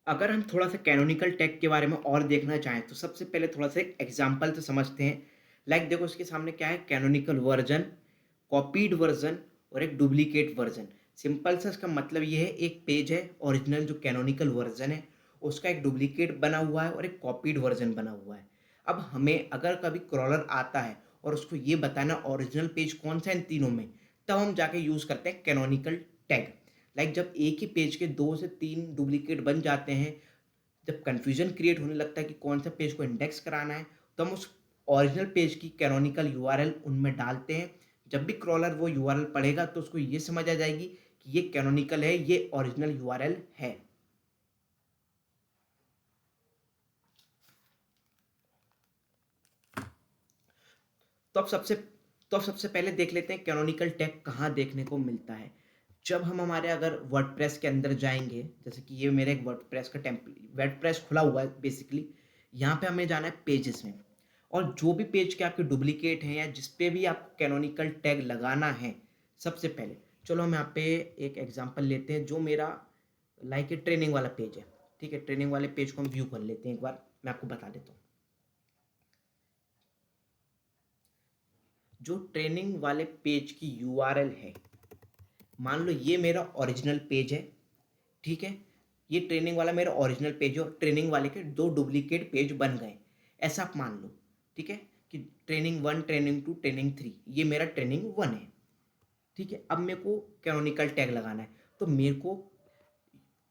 अगर हम थोड़ा सा कैनोनिकल टैग के बारे में और देखना चाहें तो सबसे पहले थोड़ा सा एक एग्जाम्पल तो समझते हैं। लाइक देखो इसके सामने क्या है, कैनोनिकल वर्जन, कॉपीड वर्जन और एक डुप्लीकेट वर्जन। सिंपल सा इसका मतलब ये है, एक पेज है ओरिजिनल जो कैनोनिकल वर्जन है, उसका एक डुप्लीकेट बना हुआ है और एक कॉपीड वर्जन बना हुआ है। अब हमें अगर कभी क्रॉलर आता है और उसको ये बताना ओरिजिनल पेज कौन सा है इन तीनों में, तब हम जाके यूज़ करते हैं कैनोनिकल टैग। लाइक जब एक ही पेज के 2 से 3 डुप्लीकेट बन जाते हैं, जब कन्फ्यूजन क्रिएट होने लगता है कि कौन सा पेज को इंडेक्स कराना है, तो हम उस ओरिजिनल पेज की कैनोनिकल यूआरएल उनमें डालते हैं। जब भी क्रॉलर वो यूआरएल पढ़ेगा तो उसको ये समझ आ जाएगी कि ये कैनोनिकल है, ये ओरिजिनल यूआरएल है। तो अब सबसे तो अब सबसे पहले देख लेते हैं कैनोनिकल टैग कहाँ देखने को मिलता है। जब हम हमारे अगर वर्डप्रेस के अंदर जाएंगे, जैसे कि ये मेरा एक वर्डप्रेस का वर्डप्रेस खुला हुआ है बेसिकली। यहाँ पे हमें जाना है पेजेस में, और जो भी पेज के आपके डुप्लीकेट हैं या जिस पे भी आपको कैनोनिकल टैग लगाना है, सबसे पहले चलो हम यहाँ पे एक एग्जांपल लेते हैं जो मेरा लाइक ट्रेनिंग वाला पेज है। ठीक है, ट्रेनिंग वाले पेज को हम व्यू कर लेते हैं, एक बार मैं आपको बता देता हूँ। जो ट्रेनिंग वाले पेज की यूआरएल है, मान लो ये मेरा ओरिजिनल पेज है। ठीक है, ये ट्रेनिंग वाला मेरा ओरिजिनल पेज है और ट्रेनिंग वाले के दो डुप्लीकेट पेज बन गए, ऐसा आप मान लो। ठीक है, कि training one, training two, training three, ये मेरा ट्रेनिंग वन है। ठीक है, अब मेरे को कैनोनिकल टैग लगाना है, तो मेरे को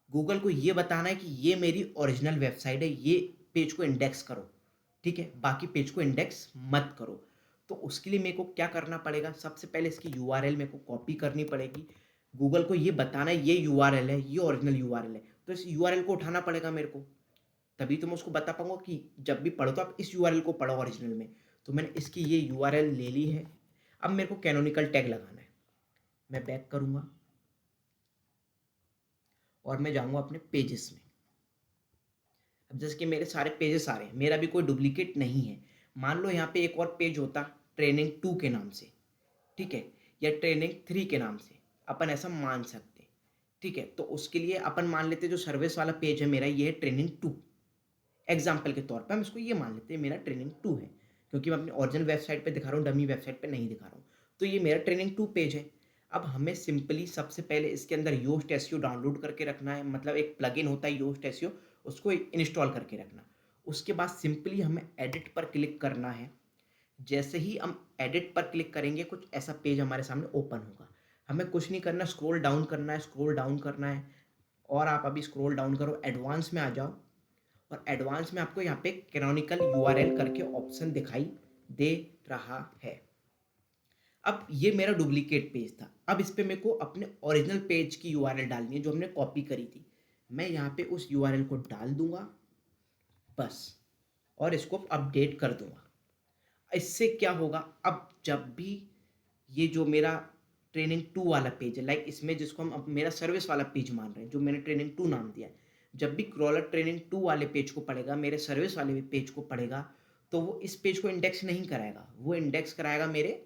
गूगल को ये बताना है कि ये मेरी ओरिजिनल वेबसाइट है, ये पेज को इंडेक्स करो। ठीक है, बाकी पेज को इंडेक्स मत करो। तो उसके लिए मेरे को क्या करना पड़ेगा, सबसे पहले इसकी यूआरएल मेरे को कॉपी करनी पड़ेगी। गूगल को ये बताना है ये यूआरएल है, ये ओरिजिनल यूआरएल है, तो इस यूआरएल को उठाना पड़ेगा मेरे को। तभी तो मैं उसको बता पाऊंगा कि जब भी पढ़ो तो आप इस यूआरएल को पढ़ो ओरिजिनल में। तो मैंने इसकी ये यूआरएल ले ली है। अब मेरे को कैनोनिकल टैग लगाना है। मैं बैक करूंगा और मैं जाऊंगा अपने पेजेस में। अब जैसे कि मेरे सारे पेजेस आ रहे हैं, मेरा भी कोई डुप्लीकेट नहीं है। मान लो यहाँ पे एक और पेज होता ट्रेनिंग टू के नाम से, ठीक है, या ट्रेनिंग थ्री के नाम से, अपन ऐसा मान सकते। ठीक है, तो उसके लिए अपन मान लेते जो सर्विस वाला पेज है मेरा, ये है ट्रेनिंग टू। एग्जाम्पल के तौर पर हम इसको ये मान लेते हैं मेरा ट्रेनिंग टू है, क्योंकि मैं अपनी ओरिजिनल वेबसाइट पे दिखा रहा हूँ, डमी वेबसाइट पे नहीं दिखा रहा हूँ। तो ये मेरा ट्रेनिंग टू पेज है। अब हमें सिंपली सबसे पहले इसके अंदर योस्ट एसईओ डाउनलोड करके रखना है, मतलब एक प्लगइन होता है योस्ट एसईओ, उसको इंस्टॉल करके रखना। उसके बाद सिंपली हमें एडिट पर क्लिक करना है। जैसे ही हम एडिट पर क्लिक करेंगे, कुछ ऐसा पेज हमारे सामने ओपन होगा। हमें कुछ नहीं करना, स्क्रॉल डाउन करना है, स्क्रॉल डाउन करना है। और आप अभी स्क्रॉल डाउन करो, एडवांस में आ जाओ, और एडवांस में आपको यहाँ पे कैनोनिकल यूआरएल करके ऑप्शन दिखाई दे रहा है। अब ये मेरा डुप्लीकेट पेज था, अब इस पे मेरे को अपने ओरिजिनल पेज की यूआरएल डालनी है जो हमने कॉपी करी थी। मैं यहाँ पे उस यूआरएल को डाल दूंगा बस, और इसको अपडेट कर दूंगा। इससे क्या होगा, अब जब भी ये जो मेरा ट्रेनिंग टू वाला पेज है, लाइक इसमें जिसको हम अब मेरा सर्विस वाला पेज मान रहे हैं, जो मैंने ट्रेनिंग टू नाम दिया है, जब भी क्रॉलर ट्रेनिंग टू वाले पेज को पढ़ेगा, मेरे सर्विस वाले पेज को पढ़ेगा, तो वो इस पेज को इंडेक्स नहीं कराएगा, वो इंडेक्स कराएगा मेरे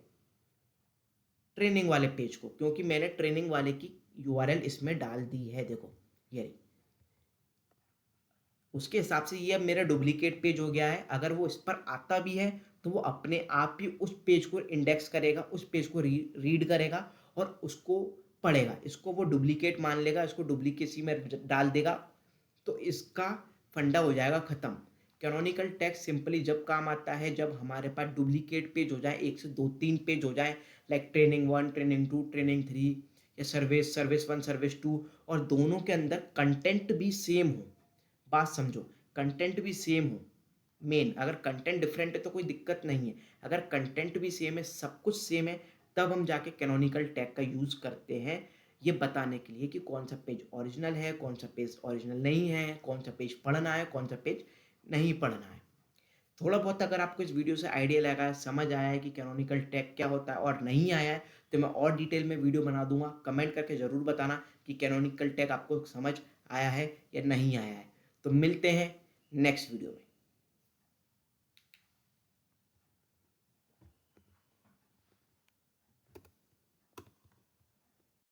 ट्रेनिंग वाले पेज को, क्योंकि मैंने ट्रेनिंग वाले की यूआरएल इसमें डाल दी है। देखो ये रही। उसके हिसाब से ये अब मेरा डुप्लीकेट पेज हो गया है। अगर वो इस पर आता भी है तो वो अपने आप ही उस पेज को इंडेक्स करेगा, उस पेज को रीड करेगा और उसको पढ़ेगा। इसको वो डुप्लीकेट मान लेगा, इसको डुप्लीकेसी में डाल देगा, तो इसका फंडा हो जाएगा ख़त्म। कैनोनिकल टैग सिंपली जब काम आता है जब हमारे पास डुप्लीकेट पेज हो जाए, एक से दो तीन पेज हो जाए, like training one, training two, training three, या service, service one, service two, और दोनों के अंदर कंटेंट भी सेम हो। बात समझो, कंटेंट भी सेम हो। मेन अगर कंटेंट डिफरेंट है तो कोई दिक्कत नहीं है, अगर कंटेंट भी सेम है, सब कुछ सेम है, तब हम जाके कैनोनिकल टैग का यूज़ करते हैं, ये बताने के लिए कि कौन सा पेज ओरिजिनल है, कौन सा पेज ओरिजिनल नहीं है, कौन सा पेज पढ़ना है, कौन सा पेज नहीं पढ़ना है। थोड़ा बहुत अगर आपको इस वीडियो से आइडिया लगा है, समझ आया है कि कैनोनिकल टैग क्या होता है और नहीं आया है, तो मैं और डिटेल में वीडियो बना दूंगा। कमेंट करके ज़रूर बताना कि कैनोनिकल टैग आपको समझ आया है या नहीं आया है। तो मिलते हैं नेक्स्ट वीडियो में।